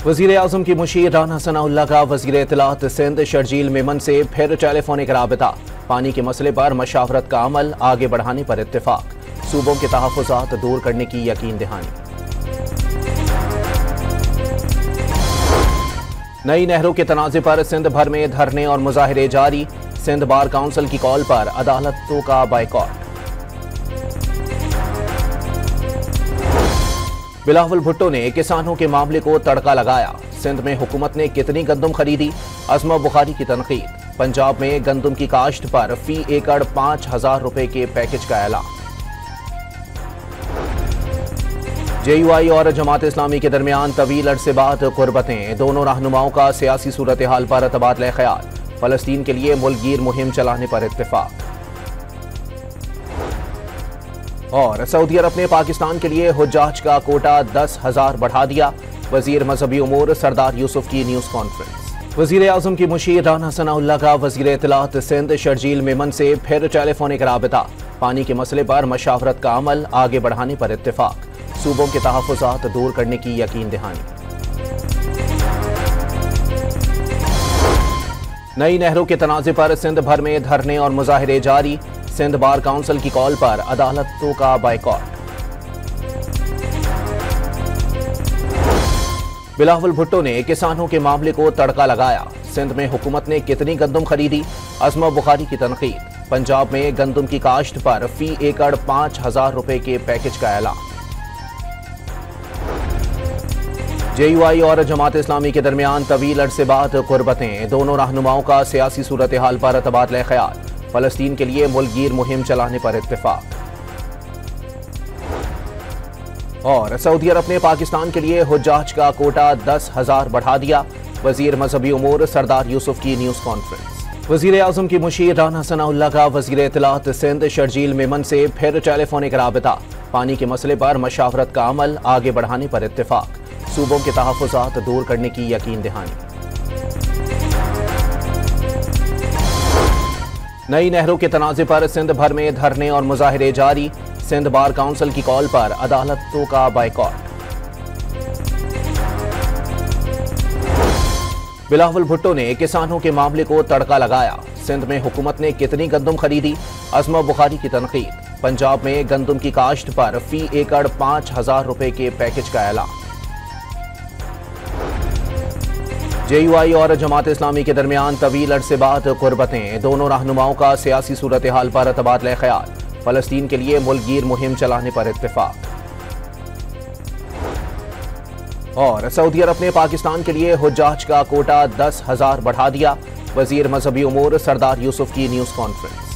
वज़ीर आज़म की मुशीर राना सनाउल्लाह का वज़ीर इत्तलात सिंध शर्जील मेमन से फिर टेलीफोनिक राबिता। पानी के मसले पर मशावरत का अमल आगे बढ़ाने पर इत्तेफाक। सूबों के तहफ़्फ़ुज़ात दूर करने की यकीन दहानी। नई नहरों के तनाज़े पर सिंध भर में धरने और मुजाहिरे जारी। सिंध बार काउंसिल की कॉल पर अदालतों का बाइकॉट। बिलावल भुट्टो ने किसानों के मामले को तड़का लगाया। सिंध में हुकूमत ने कितनी गंदम खरीदी, अज़मा बुखारी की तनकीद। पंजाब में गंदम की काश्त पर फी एकड़ 5,000 रुपए के पैकेज का ऐलान। JUI और जमात इस्लामी के दरमियान तवील अरसे बाद कुर्बतें। दोनों रहनुमाओं का सियासी सूरत हाल पर तबादला ख्याल। फलस्तीन के लिए मुल्कगीर मुहिम चलाने पर इत्तेफाक। और सऊदी अरब ने पाकिस्तान के लिए हुज्जाज का कोटा 10,000 बढ़ा दिया। वजीर मजहबी उमूर सरदार यूसुफ की न्यूज कॉन्फ्रेंस। वजीर आज़म की मुशीर राना सनाउल्लाह का वजीर इत्तलात सिंध शर्जील मेमन से फिर टेलीफोनिक राबिता। पानी के मसले पर मशावरत का अमल आगे बढ़ाने पर इत्तेफाक। सूबों के तहफ़्फ़ुज़ात दूर करने की यकीन दहानी। नई नहरों के तनाज़े पर सिंध भर में धरने और मुजाहिरे जारी। सिंध बार काउंसिल की कॉल पर अदालतों का बाइकॉट। बिलावल भुट्टो ने किसानों के मामले को तड़का लगाया। सिंध में हुकूमत ने कितनी गंदम खरीदी, अज़मा बुखारी की तनकीद। पंजाब में गंदम की काश्त पर फी एकड़ 5,000 रुपए के पैकेज का ऐलान। JUI और जमात इस्लामी के दरमियान तवील अरसे बाद कुर्बतें। दोनों रहनुमाओं का सियासी सूरत हाल पर तबादला ख्याल। फलस्तीन के लिए मुल्कगीर मुहिम चलाने पर इत्तेफाक। और सऊदी अरब ने पाकिस्तान के लिए हुज्जाज का कोटा 10,000 बढ़ा दिया। वजीर मजहबी उमूर सरदार यूसुफ की न्यूज कॉन्फ्रेंस। वजीर आज़म की मुशीर राना सनाउल्लाह का वजीर इत्तलात सिंध शर्जील मेमन से फिर टेलीफोनिक राबिता। पानी के मसले पर मशावरत का अमल आगे बढ़ाने पर इत्तेफाक। सूबों के तहफ़्फ़ुज़ात दूर करने की यकीन दहानी। नई नहरों के तनाज़े पर सिंध भर में धरने और मुजाहिरे जारी। सिंध बार काउंसिल की कॉल पर अदालतों का बाइकॉट। बिलावल भुट्टो ने किसानों के मामले को तड़का लगाया। सिंध में हुकूमत ने कितनी गंदम खरीदी, अज़मा बुखारी की तनकीद। पंजाब में गंदम की काश्त पर फी एकड़ 5,000 रुपए के पैकेज का ऐलान। JUI और जमात इस्लामी के दरमियान तवील अरसे बाद कुर्बतें। दोनों रहनुमाओं का सियासी सूरत हाल पर तबादला ख्याल। फलस्तीन के लिए मुल्कगीर मुहिम चलाने पर इत्तेफाक। और सऊदी अरब ने पाकिस्तान के लिए हुज्जाज का कोटा 10,000 बढ़ा दिया। वजीर मजहबी उमूर सरदार यूसुफ की न्यूज कॉन्फ्रेंस।